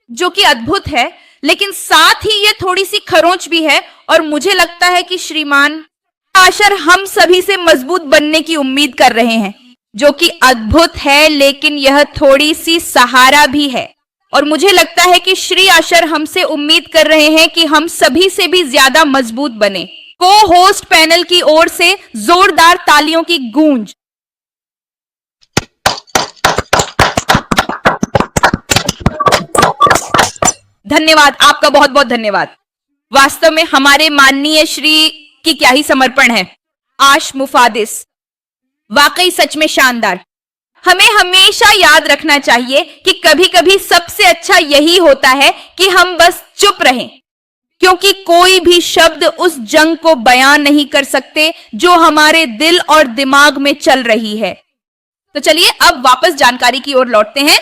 जो कि अद्भुत है, लेकिन साथ ही ये थोड़ी सी खरोंच भी है। और मुझे लगता है कि श्रीमान आशर हम सभी से मजबूत बनने की उम्मीद कर रहे हैं, जो कि अद्भुत है, लेकिन यह थोड़ी सी सहारा भी है। और मुझे लगता है कि श्री आशर हमसे उम्मीद कर रहे हैं कि हम सभी से भी ज्यादा मजबूत बने। को होस्ट पैनल की ओर से जोरदार तालियों की गूंज। धन्यवाद, आपका बहुत बहुत धन्यवाद। वास्तव में हमारे माननीय श्री की क्या ही समर्पण है। आश मुफादिस, वाकई सच में शानदार। हमें हमेशा याद रखना चाहिए कि कभी कभी सबसे अच्छा यही होता है कि हम बस चुप रहें, क्योंकि कोई भी शब्द उस जंग को बयान नहीं कर सकते जो हमारे दिल और दिमाग में चल रही है। तो चलिए अब वापस जानकारी की ओर लौटते हैं।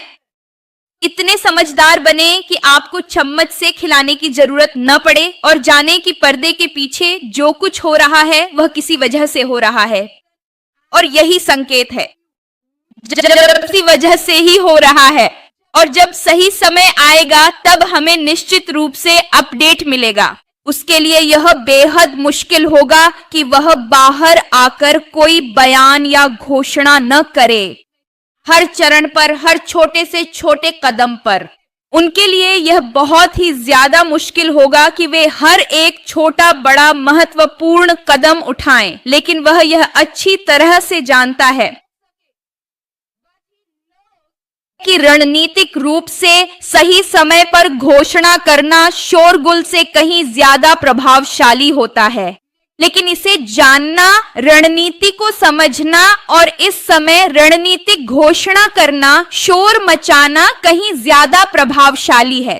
इतने समझदार बने कि आपको चम्मच से खिलाने की जरूरत न पड़े और जाने कि पर्दे के पीछे जो कुछ हो रहा है वह किसी वजह से हो रहा है। और यही संकेत है, जब किसी वजह से ही हो रहा है। और जब सही समय आएगा तब हमें निश्चित रूप से अपडेट मिलेगा। उसके लिए यह बेहद मुश्किल होगा कि वह बाहर आकर कोई बयान या घोषणा न करे। हर चरण पर, हर छोटे से छोटे कदम पर उनके लिए यह बहुत ही ज्यादा मुश्किल होगा कि वे हर एक छोटा बड़ा महत्वपूर्ण कदम उठाएं, लेकिन वह यह अच्छी तरह से जानता है कि रणनीतिक रूप से सही समय पर घोषणा करना शोरगुल से कहीं ज्यादा प्रभावशाली होता है। लेकिन इसे जानना, रणनीति को समझना और इस समय रणनीतिक घोषणा करना, शोर मचाना कहीं ज्यादा प्रभावशाली है।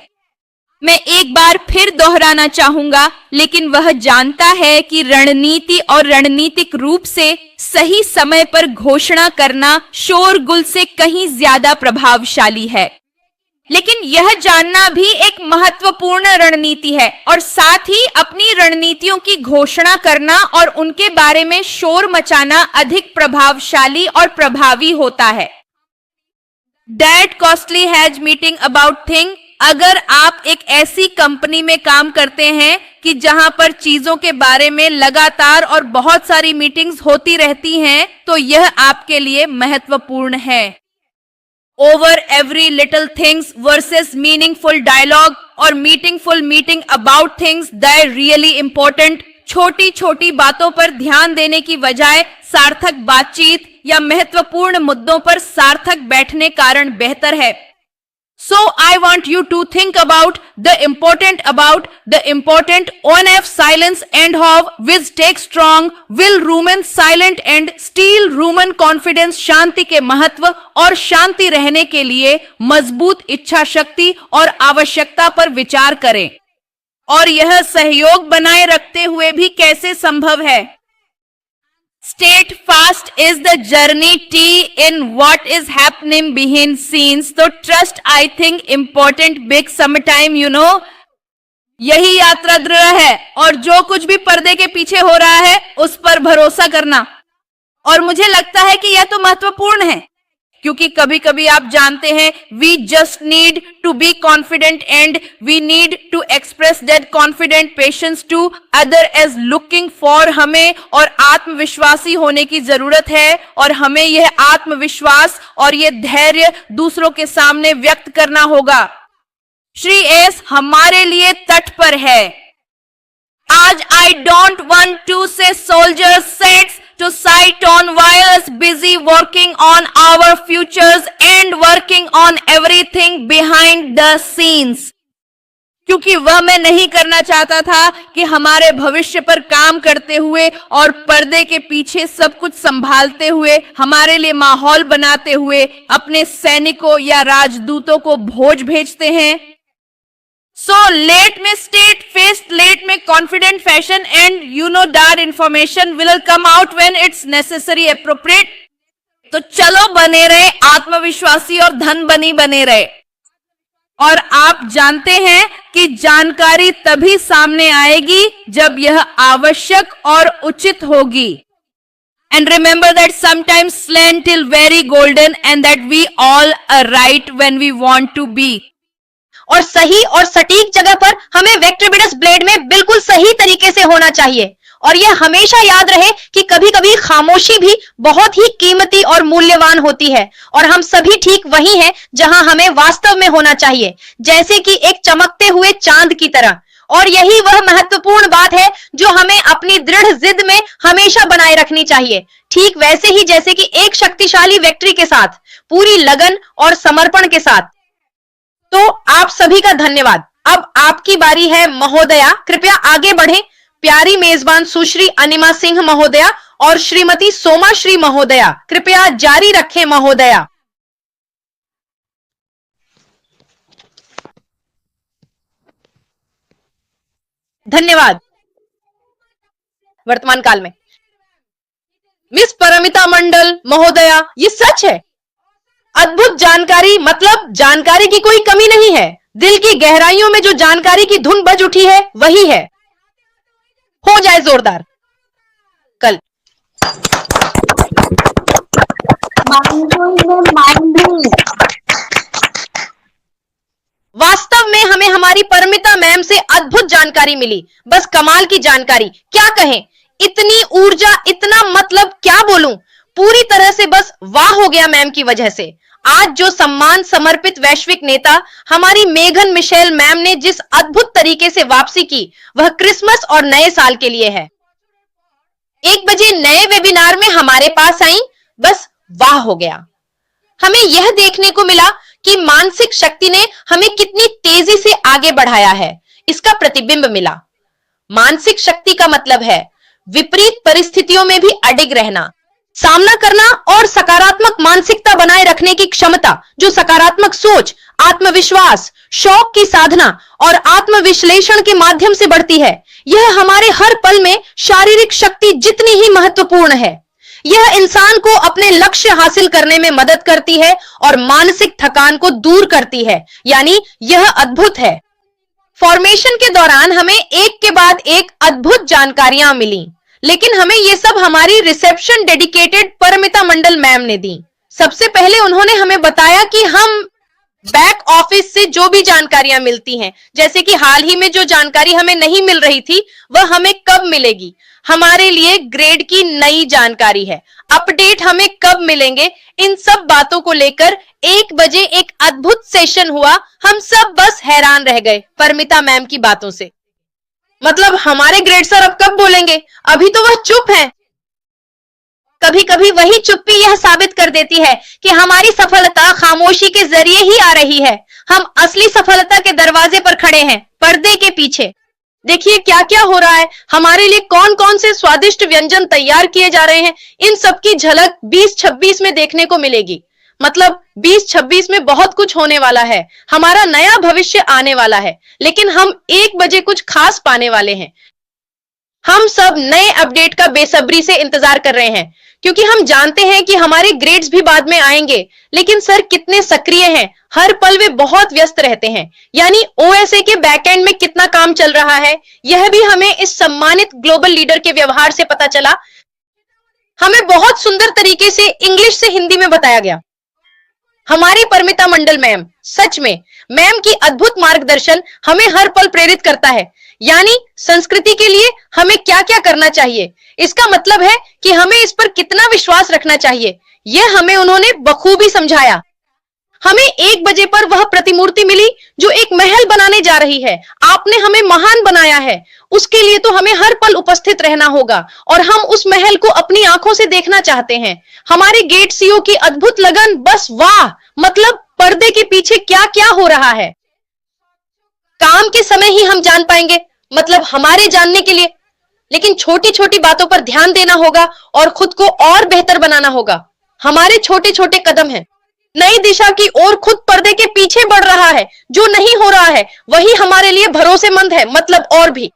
मैं एक बार फिर दोहराना चाहूंगा, लेकिन वह जानता है कि रणनीति और रणनीतिक रूप से सही समय पर घोषणा करना शोरगुल से कहीं ज्यादा प्रभावशाली है। लेकिन यह जानना भी एक महत्वपूर्ण रणनीति है और साथ ही अपनी रणनीतियों की घोषणा करना और उनके बारे में शोर मचाना अधिक प्रभावशाली और प्रभावी होता है। That costly has meeting about thing. अगर आप एक ऐसी कंपनी में काम करते हैं कि जहां पर चीजों के बारे में लगातार और बहुत सारी मीटिंग्स होती रहती हैं, तो यह आपके लिए महत्वपूर्ण है। Over every little things versus meaningful dialogue और meetingful meeting about things that really important. छोटी छोटी बातों पर ध्यान देने की बजाय सार्थक बातचीत या महत्वपूर्ण मुद्दों पर सार्थक बैठने कारण बेहतर है। So I want you to think about the important on F silence and how which take strong will rumen silent and steal rumen confidence। शांति के महत्व और शांति रहने के लिए मजबूत इच्छा शक्ति और आवश्यकता पर विचार करें। और यह सहयोग बनाए रखते हुए भी कैसे संभव है। Steadfast is the journey T in what is happening behind scenes। तो trust I think important big sometime you know। यही यात्रा दृढ़ है और जो कुछ भी पर्दे के पीछे हो रहा है उस पर भरोसा करना। और मुझे लगता है कि यह तो महत्वपूर्ण है, क्योंकि कभी कभी आप जानते हैं we just need to be confident and we need to express that confident patience to other as looking for. हमें और आत्मविश्वासी होने की जरूरत है और हमें यह आत्मविश्वास और यह धैर्य दूसरों के सामने व्यक्त करना होगा। श्री एस हमारे लिए तट पर है। आज आई डोंट वांट टू से soldiers sets to sight on wires busy working on our futures and working on everything behind the scenes। क्योंकि वह मैं नहीं करना चाहता था कि हमारे भविष्य पर काम करते हुए और पर्दे के पीछे सब कुछ संभालते हुए, हमारे लिए माहौल बनाते हुए अपने सैनिकों या राजदूतों को भोज भेजते हैं। So let me state first, let me confident fashion and you know that information will come out when it's necessary appropriate। तो चलो बने रहे आत्मविश्वासी और धन बने रहे। और आप जानते हैं कि जानकारी तभी सामने आएगी जब यह आवश्यक और उचित होगी। And remember that sometimes slant till very golden and that we all are right when we want to be। और सही और सटीक जगह पर हमें वेक्ट्रीबिडस ब्लेड में बिल्कुल सही तरीके से होना चाहिए। और यह हमेशा याद रहे कि कभी कभी खामोशी भी बहुत ही कीमती और मूल्यवान होती है, और हम सभी ठीक वही हैं जहां हमें वास्तव में होना चाहिए, जैसे कि एक चमकते हुए चांद की तरह। और यही वह महत्वपूर्ण बात है जो हमें अपनी दृढ़ जिद में हमेशा बनाए रखनी चाहिए, ठीक वैसे ही जैसे कि एक शक्तिशाली वेक्ट्री के साथ, पूरी लगन और समर्पण के साथ। तो आप सभी का धन्यवाद। अब आपकी बारी है महोदया, कृपया आगे बढ़ें। प्यारी मेजबान सुश्री अनिमा सिंह महोदया और श्रीमती सोमा श्री महोदया, कृपया जारी रखें महोदया। धन्यवाद। वर्तमान काल में मिस परमिता मंडल महोदया, ये सच है। अद्भुत जानकारी, मतलब जानकारी की कोई कमी नहीं है। दिल की गहराइयों में जो जानकारी की धुन बज उठी है वही है। हो जाए जोरदार कल। वास्तव में हमें हमारी परमिता मैम से अद्भुत जानकारी मिली, बस कमाल की जानकारी, क्या कहें। इतनी ऊर्जा, इतना मतलब क्या बोलूं, पूरी तरह से बस वाह हो गया मैम की वजह से। आज जो सम्मान समर्पित वैश्विक नेता हमारी मेघन मिशेल मैम ने जिस अद्भुत तरीके से वापसी की, वह क्रिसमस और नए साल के लिए है। 1 बजे नए वेबिनार में हमारे पास आई, बस वाह हो गया। हमें यह देखने को मिला कि मानसिक शक्ति ने हमें कितनी तेजी से आगे बढ़ाया है, इसका प्रतिबिंब मिला। मानसिक शक्ति का मतलब है विपरीत परिस्थितियों में भी अडिग रहना, सामना करना और सकारात्मक मानसिकता बनाए रखने की क्षमता, जो सकारात्मक सोच, आत्मविश्वास, शौक की साधना और आत्मविश्लेषण के माध्यम से बढ़ती है। यह हमारे हर पल में शारीरिक शक्ति जितनी ही महत्वपूर्ण है। यह इंसान को अपने लक्ष्य हासिल करने में मदद करती है और मानसिक थकान को दूर करती है, यानी यह अद्भुत है। फॉर्मेशन के दौरान हमें एक के बाद एक अद्भुत जानकारियां मिली, लेकिन हमें ये सब हमारी रिसेप्शन डेडिकेटेड परमिता मंडल मैम ने दी। सबसे पहले उन्होंने हमें बताया कि हम बैक ऑफिस से जो भी जानकारियां मिलती हैं, जैसे कि हाल ही में जो जानकारी हमें नहीं मिल रही थी, वह हमें कब मिलेगी। हमारे लिए ग्रेड की नई जानकारी है, अपडेट हमें कब मिलेंगे। इन सब बातों को लेकर 1 बजे एक अद्भुत सेशन हुआ। हम सब बस हैरान रह गए परमिता मैम की बातों से। मतलब हमारे ग्रेड सर अब कब बोलेंगे, अभी तो वह चुप हैं। कभी कभी वही चुप्पी यह साबित कर देती है कि हमारी सफलता खामोशी के जरिए ही आ रही है। हम असली सफलता के दरवाजे पर खड़े हैं, पर्दे के पीछे। देखिए क्या क्या हो रहा है, हमारे लिए कौन कौन से स्वादिष्ट व्यंजन तैयार किए जा रहे हैं। इन सब की झलक 2026 में देखने को मिलेगी। मतलब 2026 में बहुत कुछ होने वाला है, हमारा नया भविष्य आने वाला है। लेकिन हम 1 बजे कुछ खास पाने वाले हैं। हम सब नए अपडेट का बेसब्री से इंतजार कर रहे हैं, क्योंकि हम जानते हैं कि हमारे ग्रेड्स भी बाद में आएंगे। लेकिन सर कितने सक्रिय हैं, हर पल वे बहुत व्यस्त रहते हैं। यानी ओएसए के बैकएंड में कितना काम चल रहा है, यह भी हमें इस सम्मानित ग्लोबल लीडर के व्यवहार से पता चला। हमें बहुत सुंदर तरीके से इंग्लिश से हिंदी में बताया गया। हमारी परमिता मंडल मैम, सच में मैम की अद्भुत मार्गदर्शन हमें हर पल प्रेरित करता है। यानी संस्कृति के लिए हमें क्या क्या करना चाहिए, इसका मतलब है कि हमें इस पर कितना विश्वास रखना चाहिए, यह हमें उन्होंने बखूबी समझाया। हमें 1 बजे पर वह प्रतिमूर्ति मिली जो एक महल बनाने जा रही है। आपने हमें महान बनाया है, उसके लिए तो हमें हर पल उपस्थित रहना होगा और हम उस महल को अपनी आंखों से देखना चाहते हैं। हमारे गेट सीईओ की अद्भुत लगन, बस वाह। मतलब पर्दे के पीछे क्या क्या हो रहा है, काम के समय ही हम जान पाएंगे, मतलब हमारे जानने के लिए। लेकिन छोटी छोटी बातों पर ध्यान देना होगा और खुद को और बेहतर बनाना होगा। हमारे छोटे छोटे कदम हैं, नई दिशा की ओर खुद पर्दे के पीछे बढ़ रहा है। जो नहीं हो रहा है वही हमारे लिए भरोसेमंद है। मतलब और भी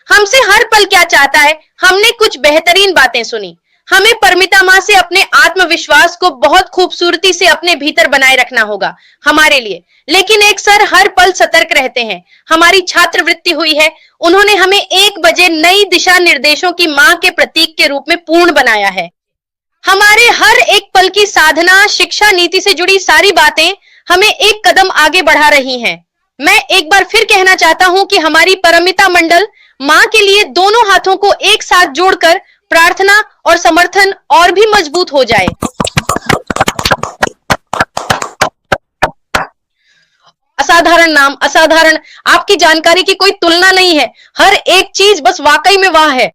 हमसे हर पल क्या चाहता है। हमने कुछ बेहतरीन बातें सुनी। हमें परमिता मां से अपने आत्मविश्वास को बहुत खूबसूरती से अपने भीतर बनाए रखना होगा हमारे लिए। लेकिन एक सर हर पल सतर्क रहते हैं। हमारी छात्रवृत्ति हुई है, उन्होंने हमें 1 बजे नई दिशा निर्देशों की मां के प्रतीक के रूप में पूर्ण बनाया है। हमारे हर एक पल की साधना, शिक्षा नीति से जुड़ी सारी बातें हमें एक कदम आगे बढ़ा रही हैं। मैं एक बार फिर कहना चाहता हूं कि हमारी परमिता मंडल मां के लिए दोनों हाथों को एक साथ जोड़कर प्रार्थना और समर्थन और भी मजबूत हो जाए। असाधारण नाम, असाधारण, आपकी जानकारी की कोई तुलना नहीं है। हर एक चीज बस वाकई में वाह है।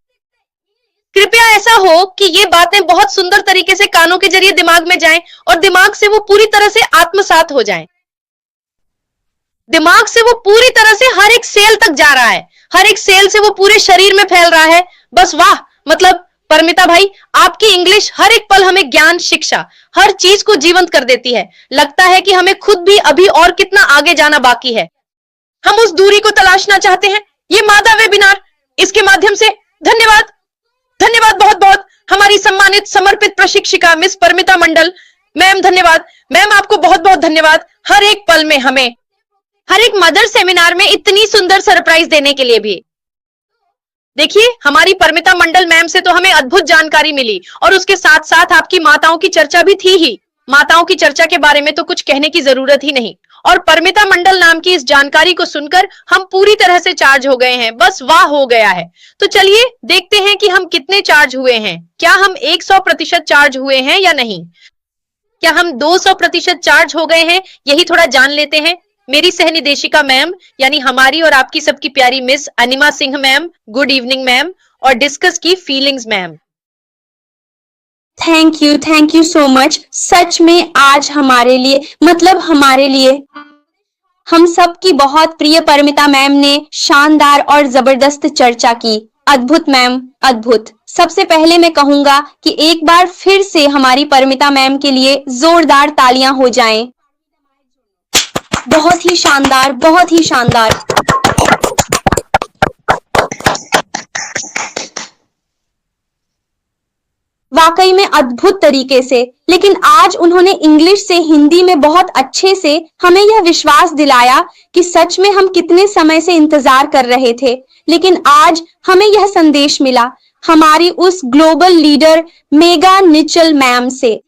कृपया ऐसा हो कि ये बातें बहुत सुंदर तरीके से कानों के जरिए दिमाग में जाएं और दिमाग से वो पूरी तरह से आत्मसात हो जाएं। दिमाग से वो पूरी तरह से हर एक सेल तक जा रहा है, हर एक सेल से वो पूरे शरीर में फैल रहा है। बस वाह, मतलब परमिता भाई, आपकी इंग्लिश हर एक पल हमें ज्ञान, शिक्षा, हर चीज को जीवंत कर देती है। लगता है कि हमें खुद भी अभी और कितना आगे जाना बाकी है। हम उस दूरी को तलाशना चाहते हैं। ये मादा वेबिनार, इसके माध्यम से धन्यवाद, धन्यवाद बहुत बहुत हमारी सम्मानित समर्पित प्रशिक्षिका मिस परमिता मंडल मैम। धन्यवाद मैम, आपको बहुत बहुत धन्यवाद हर एक पल में हमें, हर एक मदर सेमिनार में इतनी सुंदर सरप्राइज देने के लिए भी। देखिए, हमारी परमिता मंडल मैम से तो हमें अद्भुत जानकारी मिली और उसके साथ साथ आपकी माताओं की चर्चा भी थी ही। माताओं की चर्चा के बारे में तो कुछ कहने की जरूरत ही नहीं। और परमिता मंडल नाम की इस जानकारी को सुनकर हम पूरी तरह से चार्ज हो गए हैं। बस वाह हो गया है। तो चलिए देखते हैं कि हम कितने चार्ज हुए हैं। क्या हम 100% चार्ज हुए हैं या नहीं? क्या हम 200% चार्ज हो गए हैं? यही थोड़ा जान लेते हैं। मेरी सहनिदेशिका मैम, यानी हमारी और आपकी सबकी प्यारी miss Anima Singh ma'am, good evening ma'am, और डिस्कस की feelings ma'am. Thank you so much. सच में आज हमारे लिए, मतलब हमारे लिए, हम सब की बहुत प्रिय परमिता मैम ने शानदार और जबरदस्त चर्चा की। अद्भुत मैम, अद्भुत। सबसे पहले मैं कहूंगा कि एक बार फिर से हमारी परमिता मैम के लिए जोरदार तालियां हो जाएं। बहुत ही शानदार, बहुत ही शानदार। वाकई में अद्भुत तरीके से। लेकिन आज उन्होंने इंग्लिश से हिंदी में बहुत अच्छे से हमें यह विश्वास दिलाया कि सच में हम कितने समय से इंतजार कर रहे थे। लेकिन आज हमें यह संदेश मिला हमारी उस ग्लोबल लीडर मेगा निचल मैम से।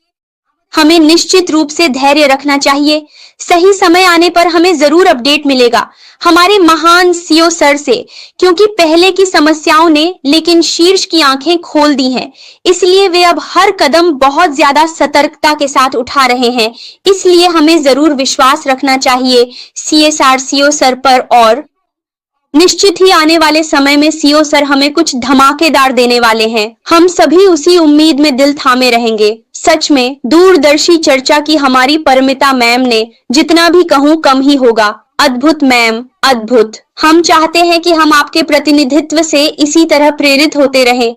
हमें निश्चित रूप से धैर्य रखना चाहिए। सही समय आने पर हमें जरूर अपडेट मिलेगा हमारे महान सीओ सर से, क्योंकि पहले की समस्याओं ने लेकिन शीर्ष की आंखें खोल दी हैं। इसलिए वे अब हर कदम बहुत ज्यादा सतर्कता के साथ उठा रहे हैं। इसलिए हमें जरूर विश्वास रखना चाहिए सीएसआर सीओ सर पर। और निश्चित ही आने वाले समय में सीओ सर हमें कुछ धमाकेदार देने वाले हैं। हम सभी उसी उम्मीद में दिल थामे रहेंगे। सच में दूरदर्शी चर्चा की हमारी परमिता मैम ने जितना भी कहूं कम ही होगा। अद्भुत मैम, अद्भुत। हम चाहते हैं कि हम आपके प्रतिनिधित्व से इसी तरह प्रेरित होते रहें।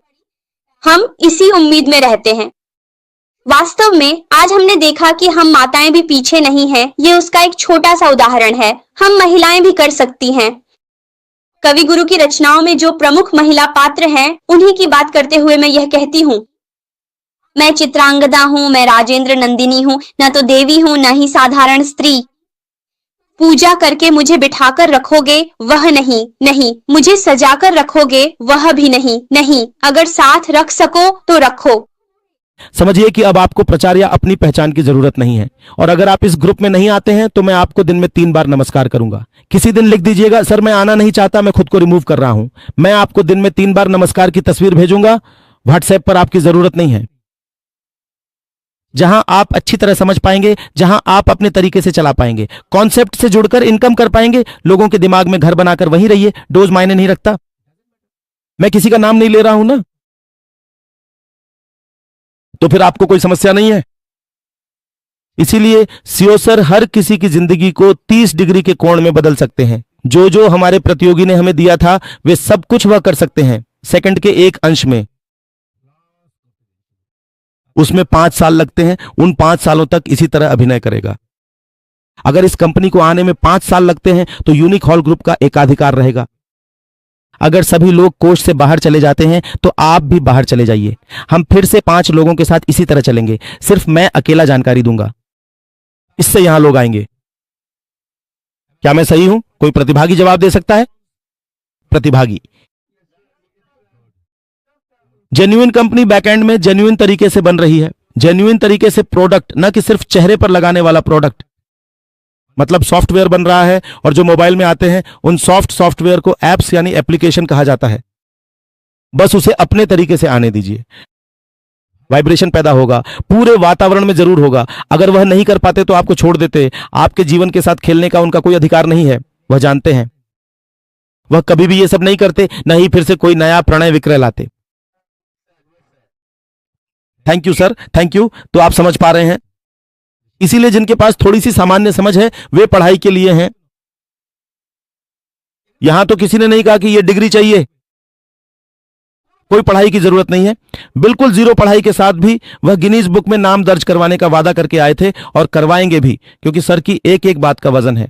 हम इसी उम्मीद में रहते हैं। वास्तव में आज हमने देखा कि हम माताएं भी पीछे नहीं हैं। ये उसका एक छोटा सा उदाहरण है। हम महिलाएं भी कर सकती हैं। कवि गुरु की रचनाओं में जो प्रमुख महिला पात्र हैं, उन्हीं की बात करते हुए मैं यह कहती हूँ, मैं चित्रांगदा हूँ, मैं राजेंद्र नंदिनी हूँ, न तो देवी हूँ न ही साधारण स्त्री। पूजा करके मुझे बिठाकर रखोगे वह नहीं, नहीं। मुझे सजाकर रखोगे वह भी नहीं, नहीं। अगर साथ रख सको तो रखो। समझिए कि अब आपको प्रचार या अपनी पहचान की जरूरत नहीं है। और अगर आप इस ग्रुप में नहीं आते हैं तो मैं आपको दिन में 3 बार नमस्कार करूंगा। किसी दिन लिख दीजिएगा, सर मैं आना नहीं चाहता, मैं खुद को रिमूव कर रहा हूं। मैं आपको दिन में 3 बार नमस्कार की तस्वीर भेजूंगा। व्हाट्सएप पर आपकी जरूरत नहीं है, जहां आप अच्छी तरह समझ पाएंगे, जहां आप अपने तरीके से चला पाएंगे, कॉन्सेप्ट से जुड़कर इनकम कर पाएंगे। लोगों के दिमाग में घर बनाकर वहीं रहिए। डोज मायने नहीं रखता। मैं किसी का नाम नहीं ले रहा हूं ना, तो फिर आपको कोई समस्या नहीं है। इसीलिए सीओ सर हर किसी की जिंदगी को 30 डिग्री के कोण में बदल सकते हैं। जो जो हमारे प्रतियोगी ने हमें दिया था वे सब कुछ वह कर सकते हैं सेकंड के एक अंश में। उसमें 5 साल लगते हैं। उन 5 सालों तक इसी तरह अभिनय करेगा। अगर इस कंपनी को आने में 5 साल लगते हैं तो यूनिक हॉल ग्रुप का एकाधिकार रहेगा। अगर सभी लोग कोष से बाहर चले जाते हैं तो आप भी बाहर चले जाइए। हम फिर से 5 लोगों के साथ इसी तरह चलेंगे। सिर्फ मैं अकेला जानकारी दूंगा, इससे यहां लोग आएंगे। क्या मैं सही हूं? कोई प्रतिभागी जवाब दे सकता है? प्रतिभागी। जेन्युइन कंपनी बैकएंड में जेन्युइन तरीके से बन रही है। जेन्युइन तरीके से प्रोडक्ट, न कि सिर्फ चेहरे पर लगाने वाला प्रोडक्ट। मतलब सॉफ्टवेयर बन रहा है, और जो मोबाइल में आते हैं उन सॉफ्टवेयर को एप्स यानी एप्लीकेशन कहा जाता है। बस उसे अपने तरीके से आने दीजिए। वाइब्रेशन पैदा होगा, पूरे वातावरण में जरूर होगा। अगर वह नहीं कर पाते तो आपको छोड़ देते। आपके जीवन के साथ खेलने का उनका कोई अधिकार नहीं है, वह जानते हैं। वह कभी भी ये सब नहीं करते, न ही फिर से कोई नया प्रणय विक्रय लाते। Thank you sir, thank you. तो आप समझ पा रहे हैं, इसीलिए जिनके पास थोड़ी सी सामान्य समझ है वे पढ़ाई के लिए हैं। यहां तो किसी ने नहीं कहा कि यह डिग्री चाहिए, कोई पढ़ाई की जरूरत नहीं है। बिल्कुल जीरो पढ़ाई के साथ भी वह गिनीज बुक में नाम दर्ज करवाने का वादा करके आए थे, और करवाएंगे भी, क्योंकि सर की एक एक बात का वजन है।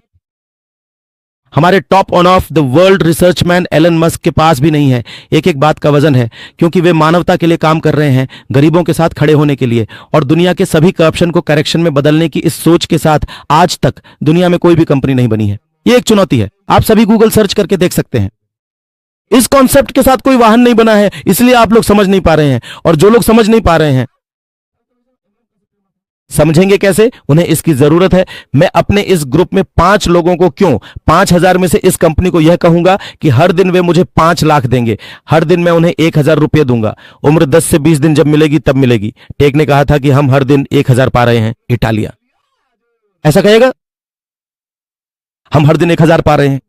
हमारे top on of the world research man Elon Musk के पास भी नहीं है, एक एक बात का वजन है, क्योंकि वे मानवता के लिए काम कर रहे हैं, गरीबों के साथ खड़े होने के लिए, और दुनिया के सभी करप्शन को करेक्शन में बदलने की इस सोच के साथ आज तक दुनिया में कोई भी कंपनी नहीं बनी है। ये एक चुनौती है, आप सभी गूगल सर्च करके देख सकते हैं। इस कॉन्सेप्ट के साथ कोई वाहन नहीं बना है, इसलिए आप लोग समझ नहीं पा रहे हैं, और जो लोग समझ नहीं पा रहे हैं समझेंगे कैसे? उन्हें इसकी जरूरत है। मैं अपने इस ग्रुप में 5 लोगों को, क्यों 5000 में से इस कंपनी को यह कहूंगा कि हर दिन वे मुझे 5 लाख देंगे, हर दिन मैं उन्हें 1000 रुपये दूंगा। उम्र 10 से 20 दिन जब मिलेगी तब मिलेगी। टेक ने कहा था कि हम हर दिन 1000 पा रहे हैं, इटालिया ऐसा कहेगा, हम हर दिन 1000 पा रहे हैं।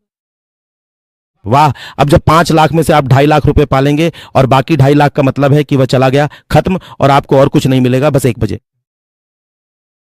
वाह! अब जब 5 लाख में से आप 2.5 लाख रुपए पालेंगे, और बाकी 2.5 लाख का मतलब है कि वह चला गया, खत्म, और आपको और कुछ नहीं मिलेगा, बस 1 बजे।